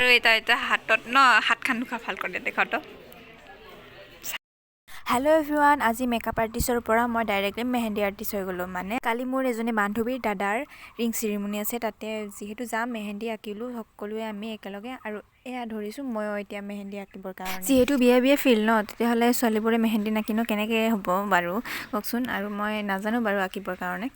আৰু এটা হাতত ন হাতখন দুখা ভাল কৰে দেখাতো হেল্ল' এভৰিৱান, আজি মেকআপ আৰ্টিষ্টৰ পৰা মই ডাইৰেক্টলি মেহেন্দি আৰ্টিষ্ট হৈ গ'লোঁ। মানে কালি মোৰ এজনী বান্ধৱীৰ দাদাৰ ৰিং চেৰিমনি আছে, তাতে যিহেতু যাম মেহেন্দি আঁকিলোঁ সকলোৱে আমি একেলগে। আৰু এয়া ধৰিছোঁ ময়ো এতিয়া মেহেন্দি আঁকিবৰ কাৰণে। যিহেতু বিয়া ফিল ন, তেতিয়াহ'লে ছোৱালীবোৰে মেহেন্দি নাকিনো কেনেকৈ হ'ব বাৰু কওকচোন। আৰু মই নাজানো বাৰু আঁকিবৰ কাৰণে।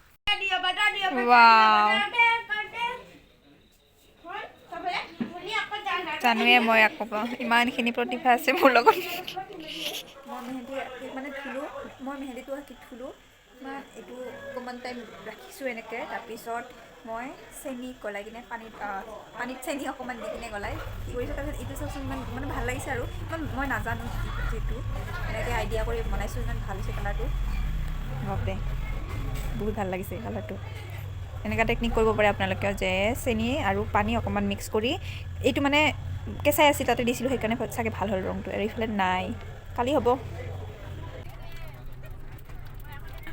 জানোৱে মই আকৌ ইমানখিনি প্ৰতিভা আছে মোৰ লগত। মই মেহেন্দি মানে ধুলোঁ, মই মেহেন্দিটো আঁকি থ'লোঁ। ইমান এইটো অকণমান টাইম ৰাখিছোঁ এনেকৈ। তাৰপিছত মই চেনি গলাই কিনে পানীত চেনি অকণমান দি কিনে গলাই কি কৰিছোঁ। তাৰপিছত এইটো চাওকচোন ইমান মানে ভাল লাগিছে। আৰু মই নাজানো যিহেতু এনেকৈ আইডিয়া কৰি বনাইছোঁ, ইমান ভাল হৈছে কালাৰটো। বাপৰে বহুত ভাল লাগিছে কালাৰটো। এনেকুৱা টেকনিক কৰিব পাৰে আপোনালোকেও, যে চেনি আৰু পানী অকণমান মিক্স কৰি এইটো মানে কেঁচাই আছিল তাতে দিছিলোঁ, সেইকাৰণে চাগে ভাল হ'ল ৰংটো। আৰু এইফালে নাই, কালি হ'ব।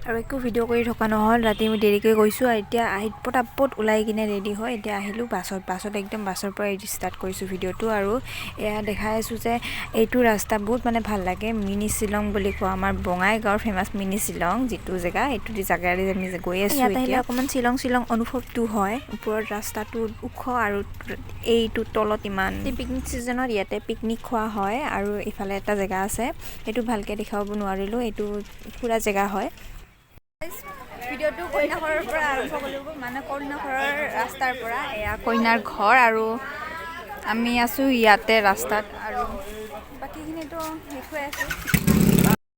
আৰু একো ভিডিঅ' কৰি থকা নহ'ল, ৰাতি মই দেৰিকৈ গৈছোঁ। আৰু এতিয়া পটাপট ওলাই কিনে ৰেডি হয় এতিয়া আহিলোঁ বাছত একদম বাছৰ পৰা ষ্টাৰ্ট কৰিছোঁ ভিডিঅ'টো। আৰু এয়া দেখাই আছোঁ যে এইটো ৰাস্তা বহুত মানে ভাল লাগে, মিনি শ্বিলং বুলি কোৱা আমাৰ বঙাইগাঁৱৰ ফেমাছ মিনি শ্বিলং যিটো জেগা, এইটো জেগাৰে আমি গৈ আছোঁ। ইয়াত আহিলে অকণমান শ্বিলং অনুভৱটো হয়। ওপৰত ৰাস্তাটো ওখ আৰু এইটো তলত ইমান। পিকনিক ছিজনত ইয়াতে পিকনিক খোৱা হয়। আৰু ইফালে এটা জেগা আছে, সেইটো ভালকৈ দেখাব নোৱাৰিলোঁ, এইটো ফুৰা জেগা হয়। ভিডিঅ'টো কইনাঘৰৰ পৰা আৰম্ভ কৰিব, মানে কইনাঘৰৰ ৰাস্তাৰ পৰা। এয়া কইনাৰ ঘৰ আৰু আমি আছোঁ ইয়াতে ৰাস্তাত। আৰু বাকীখিনিতো দেখুৱাই আছোঁ।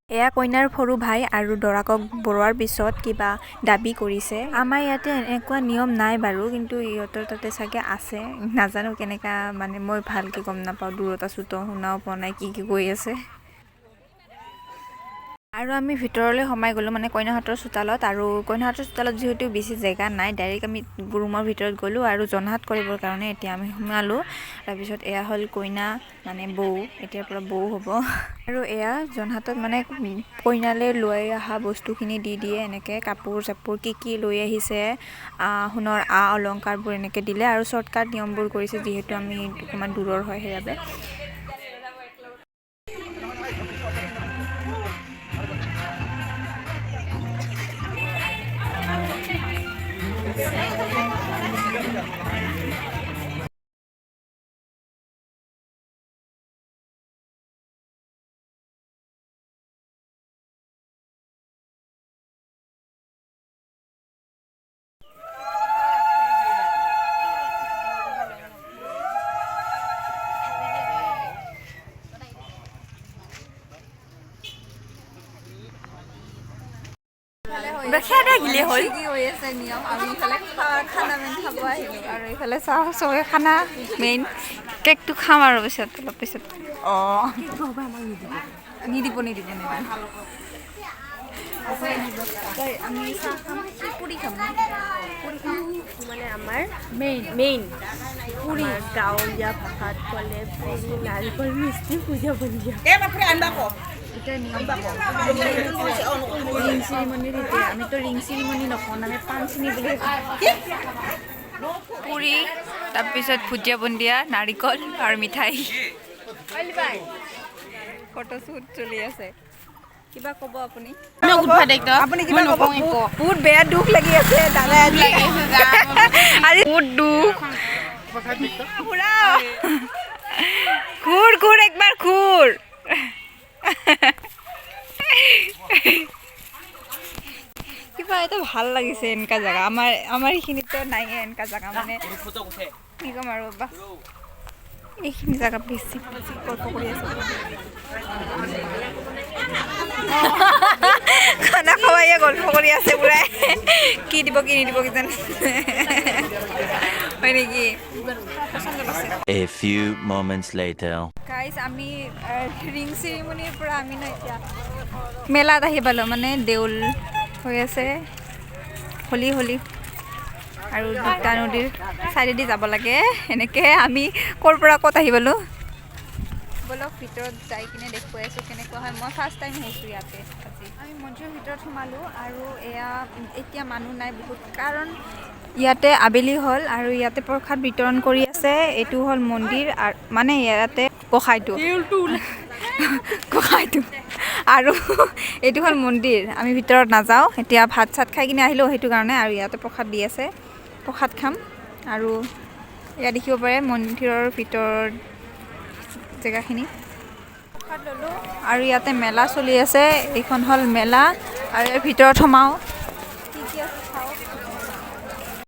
এয়া কইনাৰ সৰু ভাই আৰু দৰাকক বৰোৱাৰ পিছত কিবা দাবী কৰিছে। আমাৰ ইয়াতে এনেকুৱা নিয়ম নাই বাৰু, কিন্তু ইহঁতৰ তাতে চাগে আছে, নাজানো কেনেকুৱা, মানে মই ভালকৈ গম নাপাওঁ, দূৰত আছোঁ তো শুনাও পোৱা নাই কি কৈ আছে। আৰু আমি ভিতৰলৈ সোমাই গ'লোঁ, মানে কইনাহঁতৰ চোতালত। আৰু কইনাহঁতৰ চোতালত যিহেতু বেছি জেগা নাই, ডাইৰেক্ট আমি ৰুমৰ ভিতৰত গ'লোঁ আৰু জনহাত কৰিবৰ কাৰণে এতিয়া আমি সোমালোঁ। তাৰপিছত এয়া হ'ল কইনা, মানে বৌ, এতিয়াৰ পৰা বৌ হ'ব। আৰু এয়া জনহাতত মানে কইনালৈ লৈ অহা বস্তুখিনি দি দিয়ে, এনেকৈ কাপোৰ চাপোৰ কি লৈ আহিছে, সোণৰ অলংকাৰবোৰ এনেকৈ দিলে। আৰু শ্বৰ্টকাট নিয়মবোৰ কৰিছে, যিহেতু আমি অকণমান দূৰৰ হয় সেইবাবে। হ'ল কি হৈ আছে নিয়ম, আমি ইফালে খানা মেন খাব আহিলোঁ। আৰু এইফালে চাওঁ চবে খানা মেইন কেকটো খাম আৰু পিছত অলপ পিছত। নিদিব আমি চাহ খাম, পুৰি খাম। মানে আমাৰ মেইন পুৰি, গাঁৱলীয়া ভাষাত ক'লে পুৰি, নাৰিকল মিস্তি, পূজা বুন্দিয়া। এতিয়া নিয়ম ৰিং চেৰিমনিৰ এতিয়া আমিতো ৰিং চেৰিমনি নকওঁ, আমি পাণ চিনি বুলি পুৰি, তাৰপিছত ভুজিয়া বুন্দিয়া, নাৰিকল আৰু মিঠাই। ফটোশ্বুট চলি আছে। কিবা ক'ব আপুনি? আপুনি কিবা ক'ব? বহুত বেয়া দুখ লাগি আছে দাদা, আজি বহুত দুখ। ঘূৰ একবাৰ ঘূৰ। কিবা এটা ভাল লাগিছে এনেকা জেগা, আমাৰ এইখিনিতো নাই এনেকা জেগা, মানে কি ক'ম আৰু বা এইখিনি জেগা বেছি গল্প কৰি আছে। খানা খোৱাইয়ে গল্প কৰি আছে পুৰাই, কি দিব কি নিদিব কিজানি। হয় নেকি? A few moments later. Guys, আমি ৰিং চেৰিমনিৰ পৰা আমি ন এতিয়া মেলাত আহি পালোঁ, মানে দেউল হৈ আছে, হোলী আৰু দুটা নদীৰ চাইডেদি যাব লাগে। এনেকৈ আমি ক'ৰ পৰা ক'ত আহি পালোঁ। বলক ভিতৰত যাই কিনে দেখুৱাই আছোঁ কেনেকুৱা হয়। মই ফাৰ্ষ্ট টাইম হৈছোঁ ইয়াতে আজি। আমি মন্দিৰৰ ভিতৰত সোমালোঁ আৰু এতিয়া মানুহ নাই বহুত, কাৰণ ইয়াতে আবেলি হ'ল আৰু ইয়াতে প্ৰসাদ বিতৰণ কৰি আছে এইটো হ'ল মন্দিৰ মানে ইয়াতে গোসাঁইটো আৰু এইটো হ'ল মন্দিৰ আমি ভিতৰত নাযাওঁ এতিয়া ভাত চাত খাই কিনে আহিলোঁ সেইটো কাৰণে আৰু ইয়াতে প্ৰসাদ দি আছে প্ৰসাদ খাম আৰু ইয়াত দেখিব পাৰে মন্দিৰৰ ভিতৰত জেগাখিনি প্ৰসাদ ল'লোঁ আৰু ইয়াতে মেলা চলি আছে এইখন হ'ল মেলা আৰু ইয়াৰ ভিতৰত সোমাওঁ